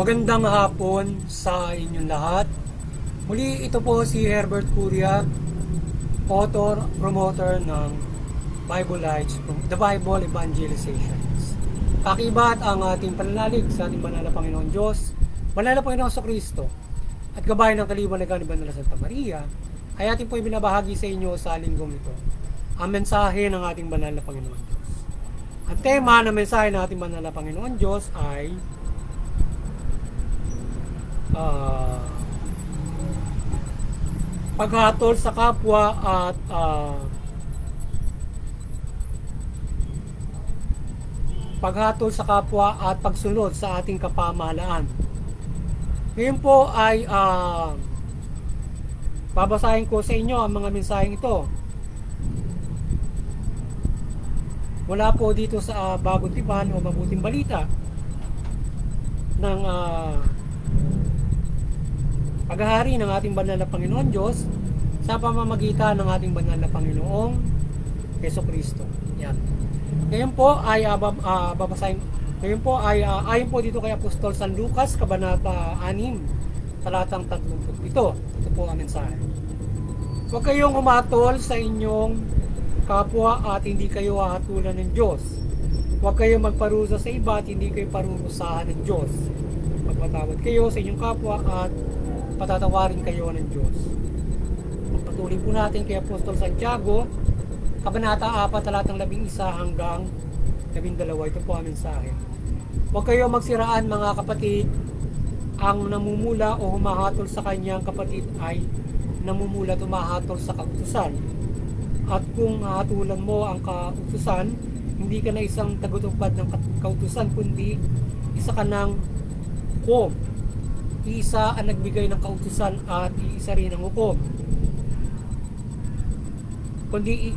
Magandang hapon sa inyong lahat. Muli ito po si Herbert Curia, author, promoter ng Bible Lights from the Bible Evangelizations. Kakibat ang ating pananalig sa ating banal na Panginoon Diyos, banal na Panginoon sa Kristo, at gabay ng kaliwanagan ni Banal na Santa Maria, ay ating po ibinabahagi sa inyo sa linggong ito, ang mensahe ng ating banal na Panginoon Diyos. Ang tema ng mensahe ng ating banal na Panginoon Diyos ay paghatol sa kapwa at pagsunod sa ating kapamahalaan. Ngayon po ay babasahin ko sa inyo ang mga mensaheng ito. Mula po dito sa Bagong Tipan o Mabuting Balita ng paghahari ng ating banal na Panginoon Diyos sa pamamagitan ng ating banal na Panginoong Jesucristo. Yan. Ngayon po ay babasahin. Ngayon po ay ayon po dito kay Apostol San Lucas, kabanata 6, talatang 37. Ito po ang mensahe. Huwag kayong humatol sa inyong kapwa at hindi kayo hahatulan ng Diyos. Huwag kayong magparusa sa iba at hindi kayo parurusahan ng Diyos. Magpatawad kayo sa inyong kapwa at patatawarin kayo ng Diyos. Patuloy po natin kay Apostol Santiago, kabanata 4, talatang 11 hanggang 12. Ito po ang mensahe. Huwag kayo magsiraan, mga kapatid. Ang namumula o humahatol sa kanyang kapatid ay namumula at humahatol sa kautusan. At kung hatulan mo ang kautusan, hindi ka na isang tagapagtupad ng kautusan, kundi isa ka ng hukom. Isa ang nagbigay ng kautusan at isa rin ang hukom. Kundi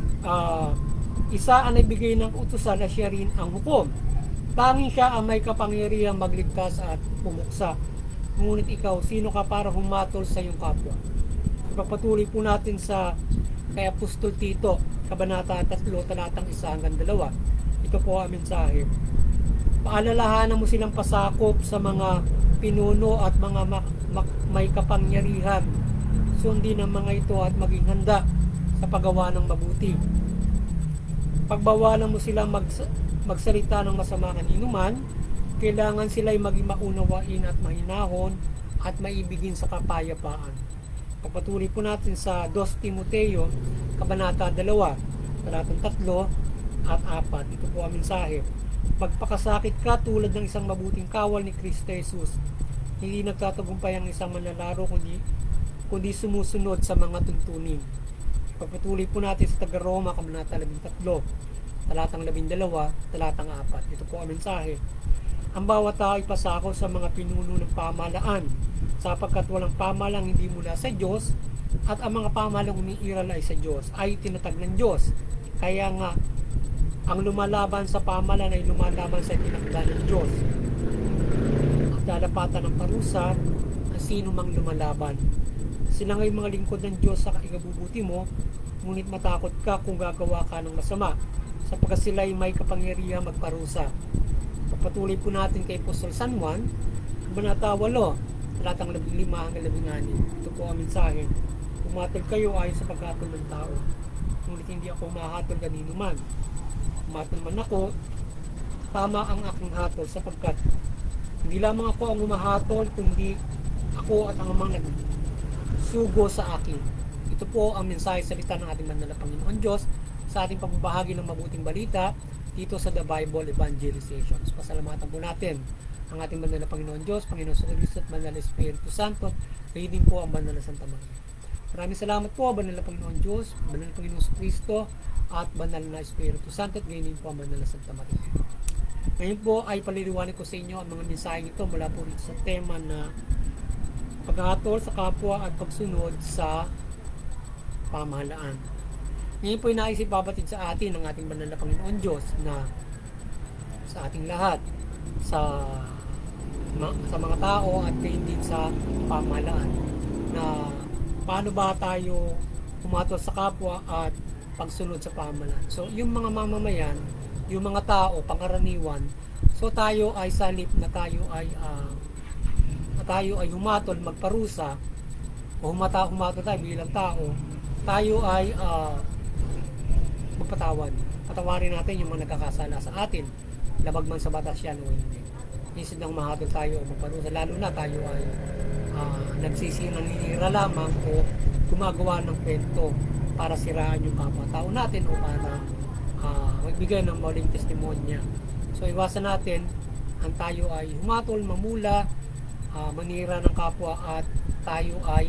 isa ang nagbigay ng utusan at siya rin ang hukom. Tanging siya ang may kapangyarihang magligtas at pumuksa. Ngunit ikaw, sino ka para humatol sa iyong kapwa? Ipapatuloy po natin sa kay Apostol Tito, kabanata 3, talatang 1 hanggang 2. Ito po ang mensahe. Paalalahanan mo silang pasakop sa mga pinuno at mga may kapangyarihan. Sundin ang mga ito at maging handa sa paggawa ng mabuti. Pagbawalan mo silang magsalita ng masama kaninuman, kailangan sila'y maging maunawain at mahinahon at maibigin sa kapayapaan. Pagpatuloy po natin sa 2 Timoteo, kabanata 2, talatang 3 at 4. Ito po ang mensahe. Magpakasakit ka tulad ng isang mabuting kawal ni Kristo Jesus. Hindi nagtatagumpay ang isang manlalaro kundi sumusunod sa mga tuntunin. Pagpatuloy po natin sa taga-Roma, kabanata 13, talatang 12, talatang 4. Ito po ang mensahe. Ang bawat tao ay pasako sa mga pinuno ng pamahalaan, sapagkat walang pamahalang hindi mula sa Diyos, at ang mga pamahalang umiiral ay sa Diyos, ay tinatag ng Diyos. Kaya nga, ang lumalaban sa pamahalaan ay lumalaban sa tinakda ng Diyos. At lalapatan ng parusa ang sino mang lumalaban. Sila nga'y mga lingkod ng Diyos sa ikabubuti mo, ngunit matakot ka kung gagawa ka ng masama, sapagkat sila'y may kapangyarihang magparusa. Pagpatuloy po natin kay Apostol San Juan, kabanata 8, talatang 15 hanggang 16. Ito po ang mensahe. Humatol kayo ayon sa paghatol ng tao, ngunit hindi ako mahatol kanino man. Humatol man ako, tama ang aking hatol, sapagkat hindi lamang ako ang humahatol, kundi ako at ang mga nagsugo sa akin. Ito po ang mensahe salita ng ating banal na Panginoon Diyos sa ating pagbabahagi ng mabuting balita dito sa The Bible Evangelizations. Pasalamatan po natin ang ating banal na Panginoon Diyos, Panginoon sa Kristo at banal na Espiritu Santo, kayo din po ang banal na Santa Maria. Maraming salamat po, banal na Panginoon Diyos, banal na Panginoon sa Kristo at banal na Espiritu Santo, at gayon din po ang banal na Santa Maria. Ngayon po ay paliliwanag ko sa inyo ang mga mensaheng ito mula po dito sa tema na paghatol sa kapwa at pagsunod sa pamahalaan. Ngayon po ay naisip babatid sa atin ng ating banal na Panginoon Diyos na sa ating lahat, sa mga tao at gayon din sa pamahalaan, na paano ba tayo humatol sa kapwa at pagsunod sa pamahalaan. So yung mga mamamayan, yung mga tao, pangkaraniwan, so tayo ay salip na tayo ay tayo ay humatol, magparusa, o humatol tayo bilang tao, tayo ay magpatawad. Patawarin natin yung mga nagkakasala sa atin, labag man sa batas yan o hindi. Instead ng mahatol tayo o magparusa, lalo na tayo ay nagsisinanira lamang o gumagawa ng kwento para siraan yung kapwa-tao natin o para magbigay ng maling testimonya. So iwasan natin ang tayo ay humatol, mamula, manira ng kapwa at tayo ay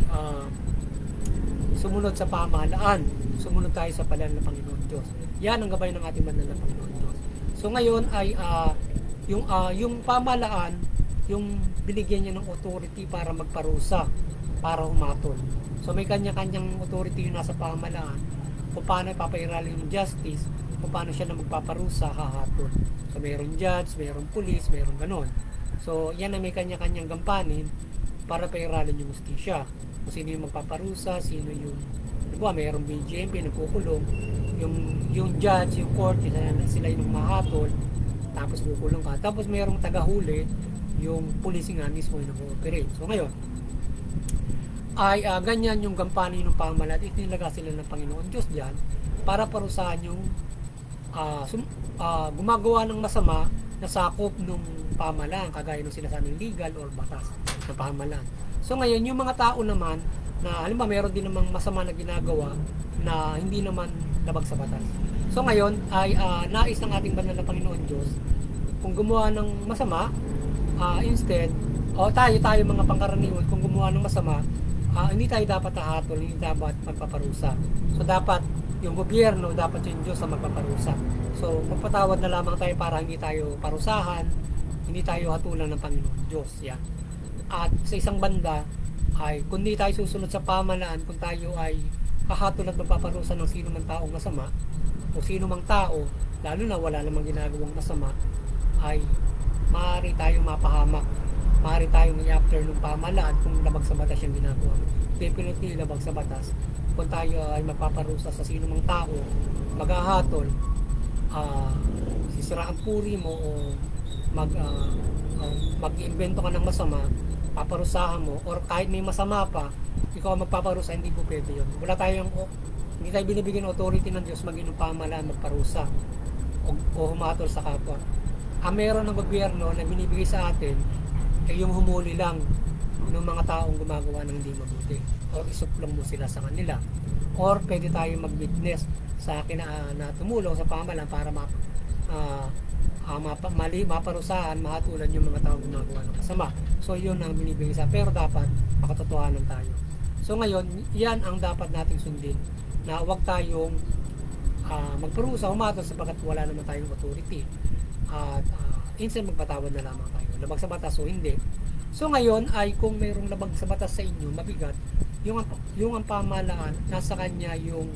sumunod sa pamahalaan, sumunod tayo sa palanan ng Panginoon Diyos. Yan ang gabay ng ating banal na Panginoon Diyos. So ngayon ay yung pamahalaan, yung binigyan niya ng authority para magparusa, para humatol. So may kanya-kanyang authority yung nasa pamahalaan kung paano ipapairalin yung justice, kung paano siya na magpaparusa, hahatol. So mayroong judge, mayroong police, mayroong ganon. So yan ay may kanya-kanyang gampanin para pairalin yung justisya. Kung sino yung magpaparusa, sino yung diba, mayroong BGMP nagkukulong, yung judge, yung court, sila yung mahatol, tapos kukulong ka. Tapos mayroong tagahuli, yung police nga mismo yung nag-ooperate. So ngayon, ay ganyan yung gampanin ng pamahalaan. Itinilaga sila ng Panginoon Diyos diyan para parusahan yung gumagawa ng masama na sakop ng pamahalaan, kagaya ng sinasabing legal or batas ng pamahalaan. So ngayon, yung mga tao naman na halimbawa meron din namang masama na ginagawa na hindi naman labag sa batas. So ngayon ay nais ng ating banal na Panginoon Diyos kung gumawa ng masama, instead tayo mga pangkaraniwan, kung gumawa ng masama, hindi tayo dapat hahatol, hindi dapat magpaparusa. So dapat yung gobyerno, dapat yung Diyos na magpaparusa. So magpatawad na lamang tayo para hindi tayo parusahan, hindi tayo hatulan ng Panginoon Diyos. Yan. At sa isang banda ay kung hindi tayo susunod sa pamahalaan, kung tayo ay hahatol at magpaparusa ng sino mang taong masama o sino mang tao, lalo na wala namang ginagawang masama, ay maaari tayong mapahamak, maaari tayong i-after ng pamahalaan kung labag sa batas yung ginagawa. Definitely labag sa batas. Kung tayo ay magpaparusa sa sino mang tao, maghahatol, sisiraan puri mo o mag-iimbento ka ng masama, paparusahan mo, or kahit may masama pa, ikaw ang magpaparusa, hindi po pwede yun. Hindi tayo binibigyan ng authority ng Diyos maging ng pamahalaan magparusa o humatol sa kapwa. Meron ng gobyerno na binibigay sa atin ay yung humuli lang ng mga taong gumagawa ng hindi mabuti, o isuplong mo sila sa kanila, or pwede tayo mag-witness sa akin na tumulong sa pamahalaan para maparusahan, mahatulan yung mga taong gumagawa ng kasama. So yun ang binibigay sa, pero dapat makatotohanan tayo. So ngayon, yan ang dapat nating sundin, na huwag tayong magparusa, humatol sapagkat wala naman tayong authority, at instead magpatawad na lamang tayo, labag sa batas o hindi. So ngayon ay kung mayroong labag sa batas sa inyo, mabigat, yung ang pamahalaan, nasa kanya yung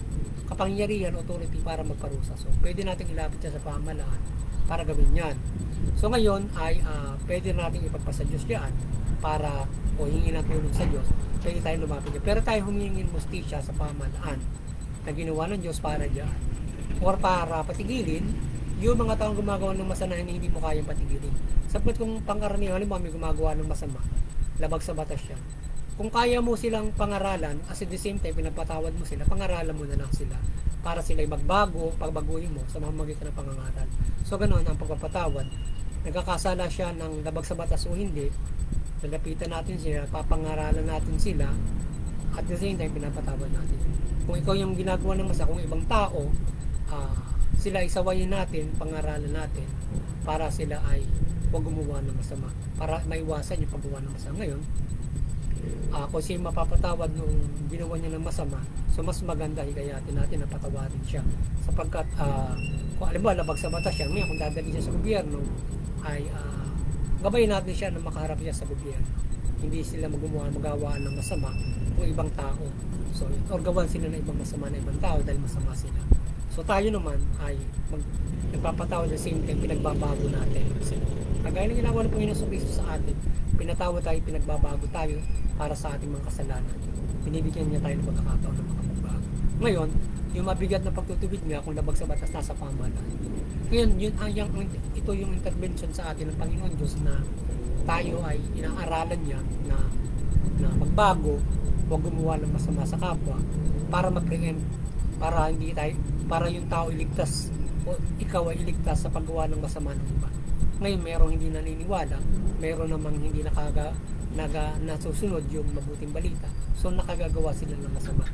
kapangyarihan, authority para magparusa. So pwede natin ilapit siya sa pamahalaan para gawin yan. So ngayon ay pwede natin ipagpasa Diyos yan para o hingin ng tulong sa Diyos, pwede tayo lumapit niya. Pero tayo humingin mustisya sa pamahalaan na ginawa ng Diyos para diyan, or para patigilin yung mga taong gumagawa ng masama na hindi mo kayang patigilin. Sapagkat kung pangkaraniwan, halimbawa may gumagawa ng masama, labag sa batas yan. Kung kaya mo silang pangaralan, as at the same time, pinapatawad mo sila, pangaralan mo na lang sila para sila'y magbago, pagbaguhin mo sa mamamagitan ng pangangaral. So ganoon ang pagpapatawad. Nagkakasala siya ng labag sa batas o hindi, lalapitan natin sila, papangaralan natin sila, at the same time, pinapatawad natin. Kung ikaw yung ginagawa ng masama, kung ibang tao, sila isawayin natin, pangaralan natin para sila ay huwag gumawa ng masama, para maiwasan yung paggawa ng masama. Ngayon, kung siya mapapatawad nung ginawa niya ng masama, so mas maganda higayatin natin na patawarin siya, sapagkat kung alam mo, labag sa batas siya, ngayon kung dadali siya sa gobyerno ay gabayin natin siya na makaharap siya sa gobyerno, hindi sila magawa ng masama kung ibang tao, so or gawan sila ng ibang masama na ibang tao dahil masama sila. So tayo naman ay nagpapatawad at the same time, pinagbabago natin sila. Kagaya ng ginagawa ng Panginoon sa Kristo sa atin, pinatawad tayo, pinagbabago tayo para sa ating mga kasalanan. Binibigyan niya tayo ng pagkakataon na makapagbago. Ngayon, yung mabigat na pagtutuwid nga kung labag sa batas nasa pamahalaan. Ngayon, ito yung intervention sa atin ng Panginoon Diyos na tayo ay inaaralan niya na magbago, huwag gumawa ng masama sa kapwa para ma-preempt, para hindi tayo, para yung tao iligtas o ikaw ay iligtas sa paggawa ng masama ng iba. Ngayon merong hindi naniniwala, meron namang hindi nasusunod yung mabuting balita, so nakagagawa sila ng masama.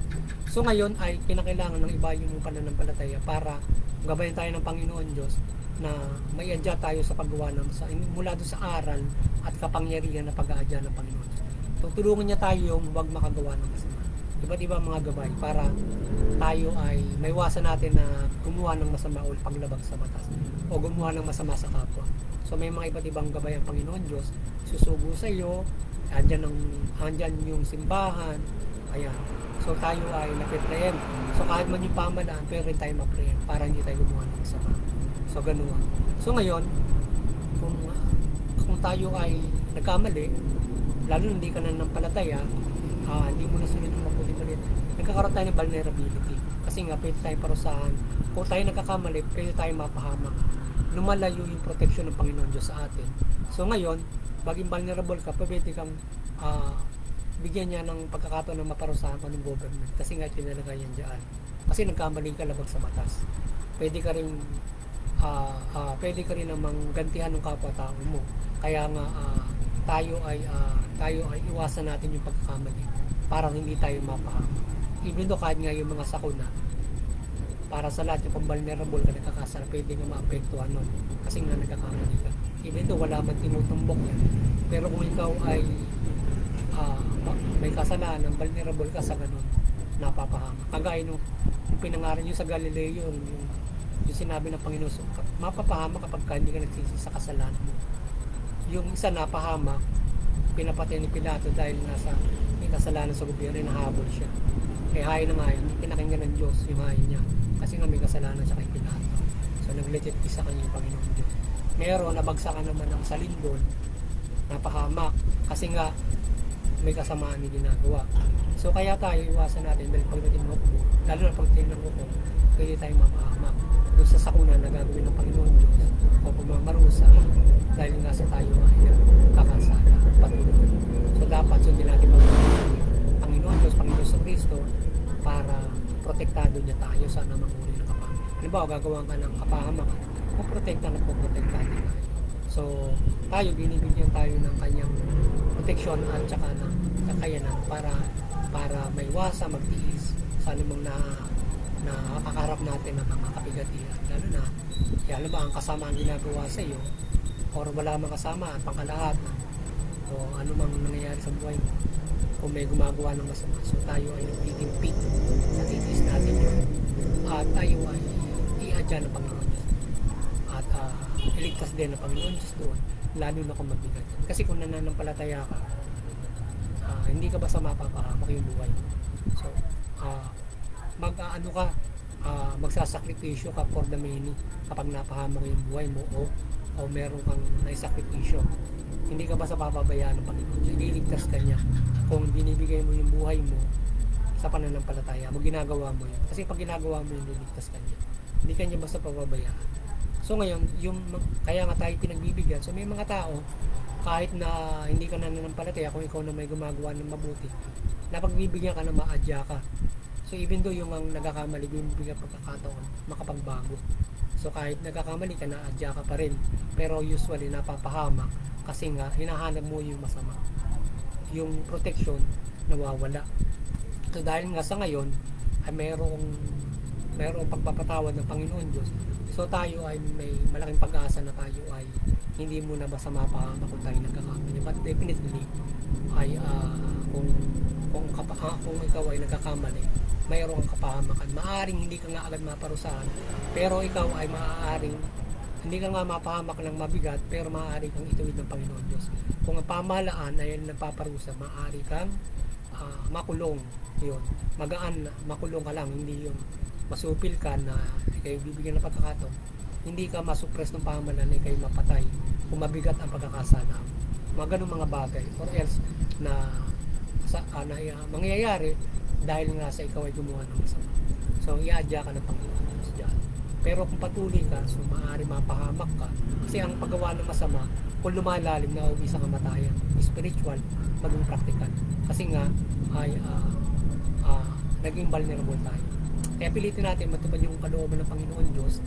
So ngayon ay kinakailangan ng iba yung pananampalataya para gabayan tayo ng Panginoon Diyos na may adya tayo sa paggawa ng mula doon sa aral at kapangyarihan na pag-aadya ng Panginoon. So tulungan niya tayo huwag makagawa ng masama. Iba't ibang mga gabay para tayo ay maiwasan natin na gumawa ng masama o paglabag sa batas o gumawa ng masama sa kapwa. So may mga iba't ibang gabay ang Panginoon Diyos, susugo sa iyo, andyan yung simbahan, ayan. So tayo ay napipreem. So kahit man yung pamalaan, pero rin tayo mapreem para hindi tayo gumawa ng masama. So ganoon. So ngayon, kung tayo ay nagkamali, lalo hindi ka nananampalataya, hindi mo na sunod yung mabuti malit, nagkakaroon tayo ng vulnerability. Kasi nga, pwede tayo parusahan. Kung tayo nagkakamali, pwede tayo mapahamak. Lumalayo yung protection ng Panginoon Diyos sa atin. So ngayon, maging vulnerable ka, pwede kang bigyan niya ng pagkakataon na maparusahan ka ng government. Kasi nga, tinalagay yan dyan. Kasi nagkamali ka labag sa batas. Pwede ka rin namang gantihan ng kapwa-tao mo. Kaya nga, tayo ay iwasan natin yung pagkakamali para hindi tayo mapahamak. Even though kahit nga yung mga sakuna, para sa lahat yung kung vulnerable ka nagkakasala, pwede nga maapektuhan nun kasi nga nagkakamali ka. Even though wala man tinutumbok yan, pero kung ikaw ay may kasalanan, vulnerable ka sa ganun, napapahamak. Kagaya nung pinangaral nyo sa Galileo, yung sinabi ng Panginoon, mapapahamak kapag hindi ka nagsisi sa kasalanan mo. Yung isa napahamak, pinapatay ni Pilato dahil may kasalanan sa gobyerno, nahabol siya. Kaya hain na nga yun, pinakinggan ng Diyos yung hain niya. Kasi nga may kasalanan siya kay Pilato. So nag-legit sa kanya yung Panginoon Diyos. Meron, nabagsakan naman ng salindol, napahamak. Kasi nga, may kasamaan ni ginagawa. So kaya tayo iwasan natin dahil pagdating ng hukom, lalo na pagdating ng hukom, pwede tayo mapahamak. Doon sa sakuna na gagawin ng Panginoon Diyos o pagmamarusa dahil nga sa tayo ay kakasala patuloy. So dapat sundin natin Panginoon Diyos, Panginoon sa Kristo para protektado niya tayo sa namang uri ng kapahamakan. Halimbawa, gagawa ka ng kapahamakan, puprotekta na puprotektado tayo. So tayo, binibigyan tayo ng kanyang proteksyon at saka ng kakayanan para maiwasa, magtiis sa anumang nakakaharap natin ng mga kapigatian. Lalo na, lalo ba ang kasama ang ginagawa sa iyo or wala mang kasama at pangkalahatan o anumang nangyayari sa buhay mo kung may gumagawa ng masama. So tayo ay nagtitimpik, natitiis natin yun at tayo ay iadya ng Panginoon Diyos at iligtas din ng Panginoon Diyos doon, lalo na kung magbigat. Kasi kung nananampalataya ka, hindi ka basta mapapahamak yung buhay. So magsasakripisyo ka for the many kapag napahamak yung buhay mo o meron kang naisakripisyo. Hindi ka basta papabayaan ng Panginoon. Ililigtas ka niya kung binibigay mo yung buhay mo sa pananampalataya mo, ginagawa mo yun. Kasi pag ginagawa mo yun, ililigtas ka niya. Hindi ka niya basta papabayaan. So ngayon, kaya nga tayo pinagbibigyan. So may mga tao, kahit na hindi ka nananampalataya, kung ikaw na may gumagawa ng mabuti, napagbibigyan ka na maadya ka. So even though yung ang nagkakamali, binibigyan pagkakataon, makapagbago. So kahit nagkakamali ka, naadya ka pa rin. Pero usually napapahamak kasi nga hinahanap mo yung masama. Yung protection nawawala. So dahil nga sa ngayon ay mayroong pagpapatawad ng Panginoon Diyos. So tayo ay may malaking pag-asa na tayo ay hindi mo na basta mapahamak kung tayo nagkakamali. But definitely ay kung ikaw ay nagkakamali, mayroong kapahamakan. Maaring hindi ka nga agad maparusahan, pero ikaw ay maaaring hindi ka nga mapahamak ng mabigat, pero maaari kang ituwid ng Panginoon Diyos. Kung ang pamahalaan ay nagpaparusa, maaari kang makulong. Yun. Magaan na, makulong ka lang, hindi yung masupil ka na kayo bibigyan ng pagkakataon. Hindi ka masuppress ng pamahalaan na kayo mapatay kung mabigat ang pagkakasala. Mga ganun mga bagay. Or else na mangyayari dahil nga sa ikaw ay gumawa ng masama. So, iadya ka ng Panginoon Diyos dyan. Pero kung patuloy ka, so maaari mapahamak ka. Kasi ang paggawa ng masama, kung lumalalim na uwi sa kamatayan, spiritual, maging practical. Kasi nga, ay naging vulnerable tayo. Kaya pilitin natin matupad yung kalooban ng Panginoon Diyos.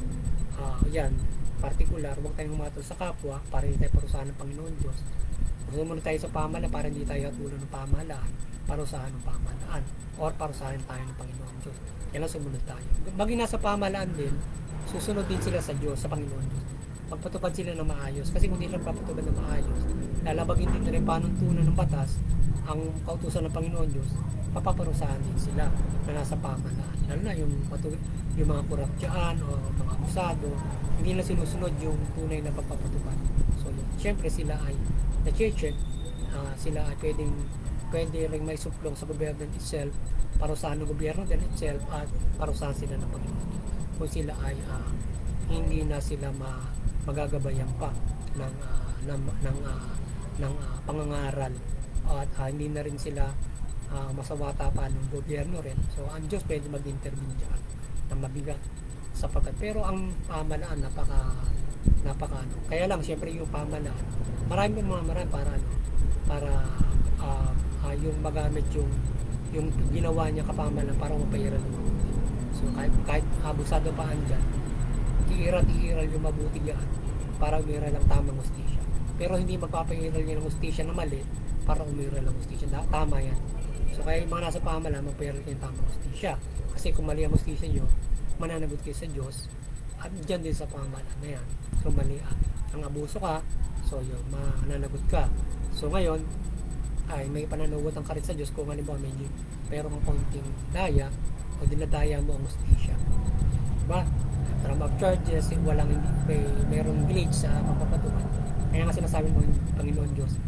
Yan, particular, huwag tayong humatol sa kapwa para hindi tayo parusahan ng Panginoon Diyos. Sumunod tayo sa pamahalaan para hindi tayo hatulan ng pamahalaan, parusahan ng pamahalaan, or parusahan tayo ng Panginoon Diyos. Yan ang sumunod tayo. Maging nasa pamahalaan din, susunod din sila sa Diyos, sa Panginoon Diyos. Magpatupad sila ng maayos. Kasi kung hindi lang papatupad ng maayos, lalabagin din rin panuntunan ng batas, ang kautusan ng Panginoon Diyos, papaparusahan din sila na nasa pamahalaan. Lalo na yung mga korap dyan o mga abusado, hindi na sinusunod yung tunay na pagpapatupad. So, syempre sila ay na-check, sila ay pwede rin may suplong sa gobyerno itself, parusahan ng gobyerno din itself, at parusahan sila ng Panginoon. Kung sila ay hindi na sila magagabayan pa ng pangangaral, at hindi na rin sila masawata pa ng gobyerno rin. So ang Diyos pwede mag-intervene dyan ng mabigat sapagkat, pero ang pamahalaan napaka kaya lang syempre yung pamahalaan marami para yung magamit yung ginawa niya kapamahalaan para mapairal ng mabuti. So kahit abusado pa andyan, iiral yung mabuti yan para umiral ang tamang hustisya. Pero hindi magpapairal niya ng hustisya na mali para umiral ang hustisya. Tama yan. So kaya yung mga nasa pamahalaan, magpairal kayo ng tamang hustisya. Kasi kung mali ang hustisya nyo, mananagot kayo sa Diyos, at dyan din sa pamahalaan na yan. So mali ang abuso ka, so yun, mananagot ka. So ngayon, ay may pananagutan ka rin sa Diyos kung halimbawa medyo mayroong konting daya o dinadaya mo ang hustisya. Diba? From of charges, mayroong glitch sa pagpapatupad. Kaya nga sinasabi mo ng Panginoon Diyos,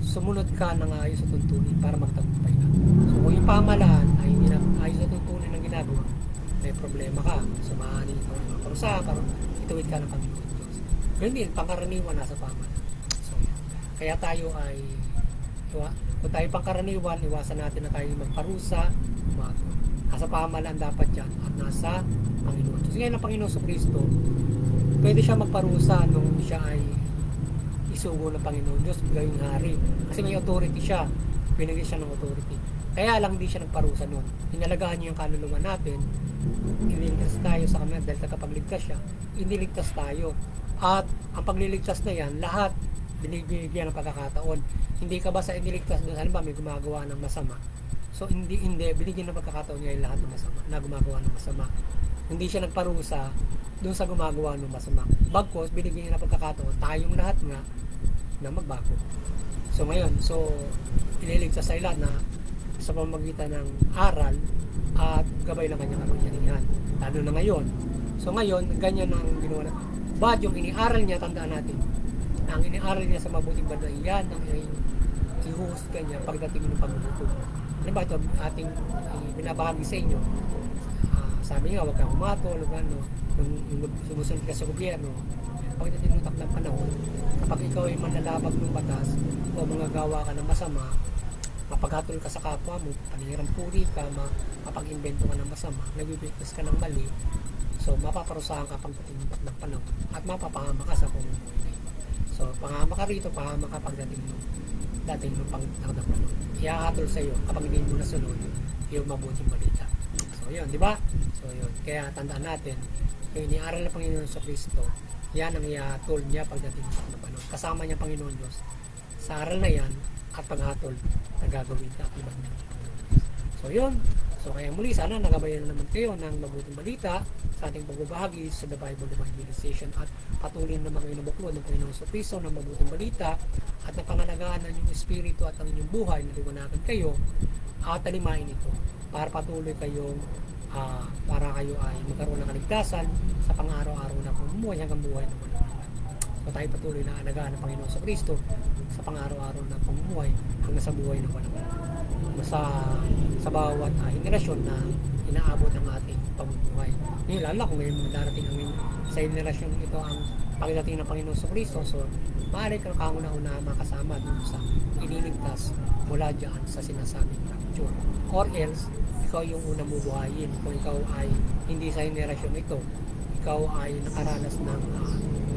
sumunod ka ng ayos sa tuntunin para magtagumpay ka. So kung yung pamahalaan ay hindi na ayos sa tuntunin ng ginagawa, may problema ka. So maaaring ikaw ng mga parusa para ituwid ka ng Panginoon Diyos. Ganun din, pangkaraniwan nasa pamahalaan. So kaya tayo ay kung tayo pangkaraniwan, iwasan natin na tayo magparusa, nasa pamahalaan dapat yan at nasa Panginoon Diyos. Ngayon ang Panginoon sa Kristo, pwede siya magparusa nung siya ay isugo ng Panginoon Diyos, gawing hari. Kasi may authority siya, binigay siya ng authority. Kaya lang di siya nagparusa noon. Inalagaan niya yung kaluluwa natin, iniligtas tayo sa kanya dahil kapagligtas siya, iniligtas tayo. At ang pagliligtas na yan, lahat binibigyan ng pagkakataon. Hindi ka ba sa iniligtas doon, halimbawa may gumagawa ng masama. So hindi binigyan ng pagkakataon niya yung lahat ng masama, na gumagawa ng masama. Hindi siya nagparusa doon sa gumagawa ng masama. Bagkos, binigyan niya ng pagkakataon, tayong lahat nga na magbago. So ngayon, ililigtas sa lahat na sa pamamagitan ng aral at gabay ng kanyang kapangyarihan. Lalo na ngayon. So ngayon, ganyan ang ginawa na. But yung iniaral niya, tandaan natin, ang iniaral niya sa mabuting banda, yan ang ihuhusga niya pagdating ng pagbubuto. Ano ba ito ating binabahagi sa inyo? Sabi nga, huwag kang humatol, nung sumusunod ka sa gobyerno, pagdating ng taklang panahon, kapag ikaw ay manlalabag ng batas o mga gawa ka ng masama, mapaghatol ka sa kapwa mo, panirang puri ka, mapag-invento ka ng masama, nagbibigkas ka ng mali, so mapaparusahan ka pagdating ng taklang panahon at mapapahama ka sa pamumuhay na ito. So pahama ka rito, pahama ka pagdating ng taklang panahon. Iahatol sa iyo kapag hindi mo nasunod yung mabuting balita. So yun, di ba? So yun, kaya tandaan natin, yung iniaral ng Panginoon sa Kristo, yan ang iahatol niya pagdating ng panahon. Kasama niya Panginoon Diyos sa aral na yan at paghatol na gagawin ka. So yun, so kaya muli sana nagabayan naman kayo ng mabuting balita sa ating pagbabahagi sa The Bible Evangelization at patuloy na mga inubuklod ng Panginoon sa Kristo ng mabuting balita at napangalagaan ng inyong espiritu at ang inyong buhay na liwanagan kayo at talimain ito para patuloy kayong para kayo ay magkaroon ng kaligtasan sa pang-araw-araw na pamumuhay hanggang buhay ng walang hanggan. So tayo patuloy na alagaan ng Panginoon sa Kristo sa pang-araw-araw na pamumuhay hanggang sa buhay ng walang hanggan. Sa bawat henerasyon na inaabot ang ating pamumuhay. Ngayon, lalo kung ngayon darating sa henerasyon ito ang pagdating ng Panginoon sa Kristo, so maaari kang kauna-una makasama dun sa iniligtas mula dyan sa sinasabing rapture. Or else, ikaw yung unang bubuhayin. Kung ikaw ay hindi sa henerasyon ito, ikaw ay nakaranas ng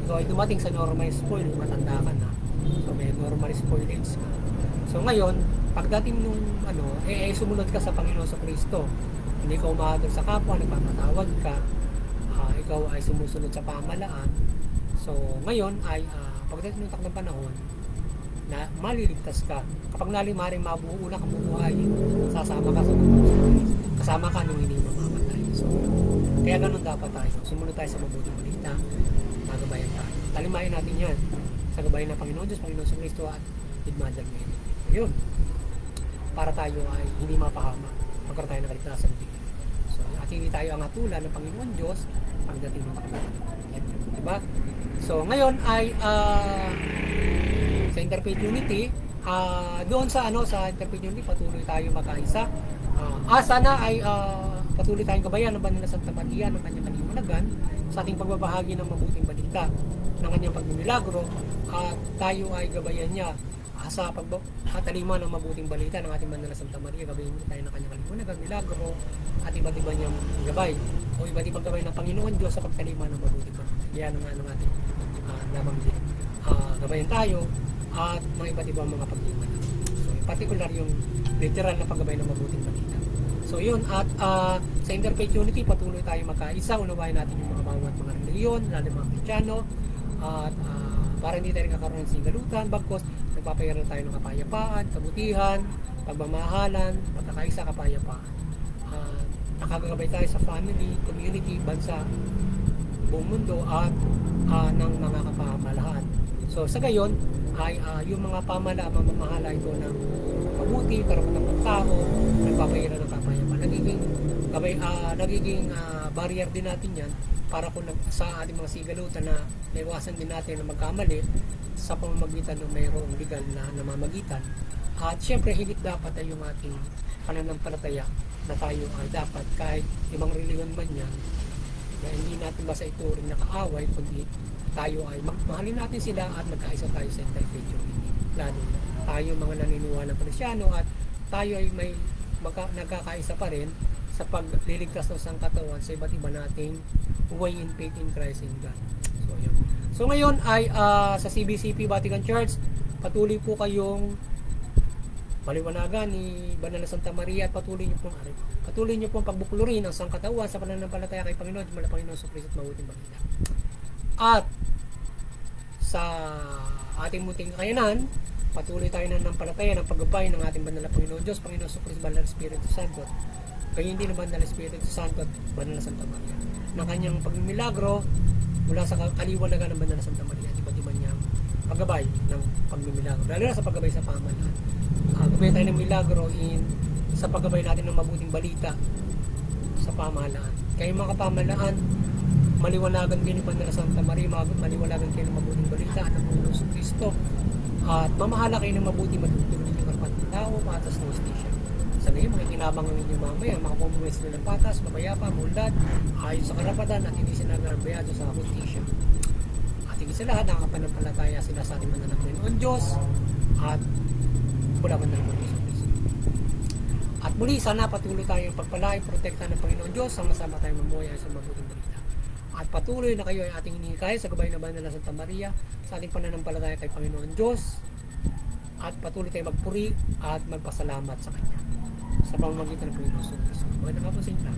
ikaw ay dumating sa normal spoil, matanda ka na, So may normal spoilage ka. So ngayon, pagdating nung sumunod ka sa Panginoon sa Kristo, hindi ka umahatol sa kapwa, nagpapatawad ka, ikaw ay sumusunod sa pamahalaan. So ngayon ay pagdating ng takdang panahon na maliligtas ka. Kapag nalimaring mabuo na kabubuhay, sasama ka sa Panginoon. Kasama ka nung hindi mamamatay. So kaya ganun dapat tayo. Sumunod tayo sa mabuting balita, magabayan tayo. Talimayin natin yan sa gabayan ng Panginoon Diyos, Panginoon sa Kristo at Hidmadan ngayon. Yun. Para tayo ay hindi mapahama. Magkaroon tayo ng kaligtasan din. So, at hindi tayo ang atulan ng Panginoon Diyos pagdating ng takdang. Diba? So, ngayon ay sa Interfaith Unity, doon sa Interfaith Unity, patuloy tayo magkaisa. Sana ay patuloy tayong gabayan ng Banal na Santa Maria ng kanyang kaliwanagan sa ating pagbabahagi ng mabuting balita ng kanyang pagmimilagro, at tayo ay gabayan niya sa pagtalima ng mabuting balita ng ating Banal na Santa Maria. Gabayan niya tayo ng kanyang kaliwanagan, milagro, at iba't iba niyang gabay o iba't ibang gabay ng Panginoon Diyos sa pagtalima ng mabuting balita. Yan ang ating nabanggit. Gabayan tayo at mga iba't ibang mga paglima. So, in particular yung literal na paggabay ng mabuting balita. So yun, at sa Interfaith Unity, patuloy tayo magkaisa, unawain natin yung mga bawat mga reliyon, lalo mga Kristiyano, at para hindi tayo kakaroon ng sigalutan, bagkos nagpapayaran tayo ng kapayapaan, kabutihan, pagmamahalan, pagkakaisa, kapayapaan. Nakagagabay tayo sa family, community, bansa, buong mundo, at ng mga kapamahalaan. So sa gayon, ay yung mga mamamahala ito ng mabuti, karapatan ng tao, nagpapayaran ng kapayapaan. Nagiging barrier din natin yan para kung sa ating mga sigalutan na naiwasan din natin na magkamali sa pamamagitan ng mayroong legal na namamagitan. At syempre, higit dapat ay yung ating pananampalataya na tayo ay dapat kahit ibang reliyon man yan, na hindi natin basta ituring na kaaway, kundi tayo ay mahalin natin sila at magkaisa tayo sa Interfaith Unity. Lalo tayo mga naniniwala ng Kristiyano at tayo ay may nagkakaisa pa rin sa pagliligtas ng sangkatawan sa iba't iba nating way in faith in Christ in God. So yun. So ngayon ay sa CBCP Vatican Church, patuloy po kayong maliwanagan ni Banal na Santa Maria at patuloy niyo pong pagbuklurin ang sangkatawan sa pananampalataya kay Panginoon, mula Panginoon sa Kristo at mabuting balita. At sa ating munting kakayanan, patuloy tayo na nampalataya ng paggabay ng ating banal na Panginoon Diyos, Panginoon sa Kristo, Banal na Espiritu Santo, kaya hindi na Banal na Espiritu Santo at Banal na Santa Maria, ng kanyang pagmimilagro mula sa kaliwanagan ng Banal na Santa Maria, iba't iba niyang paggabay ng pagmimilagro, lalo na sa paggabay sa pamahalaan. Gabay tayo ng milagro sa paggabay natin ng mabuting balita sa pamahalaan. Kaya mga kapamahalaan, maliwanagan kayo ni Banal na Santa Maria, maliwanagan kayo ng mabuting balita at ng Panginoon sa Kristo, at mamahala kayo ng mabuti, matutulong yung karapatan ng tao, patas ng hustisya. Sa ngayon, makikinabang ang inyong mamaya, makapumuhay sila ng patas, mapayapa, mulad, ayon sa karapatan, at hindi sinagarbayado sa hustisya. At higit sa lahat, nakakapanampalataya sila sa ating mananang Panginoon Diyos, at pulaman ng Panginoon sa Kristo. At muli, sana patuloy tayong pagpalain, protektahan ng Panginoon Diyos, sama-sama tayong mamuhay sa mabuting balita. At patuloy na kayo ay ating hinihikayat sa gabay na Banal na Santa Maria sa ating pananampalataya kay Panginoon Diyos, at patuloy tayong magpuri at magpasalamat sa Kanya sa pamamagitan ng Panginoon sa Kristo. Magandang hapon sa inyo.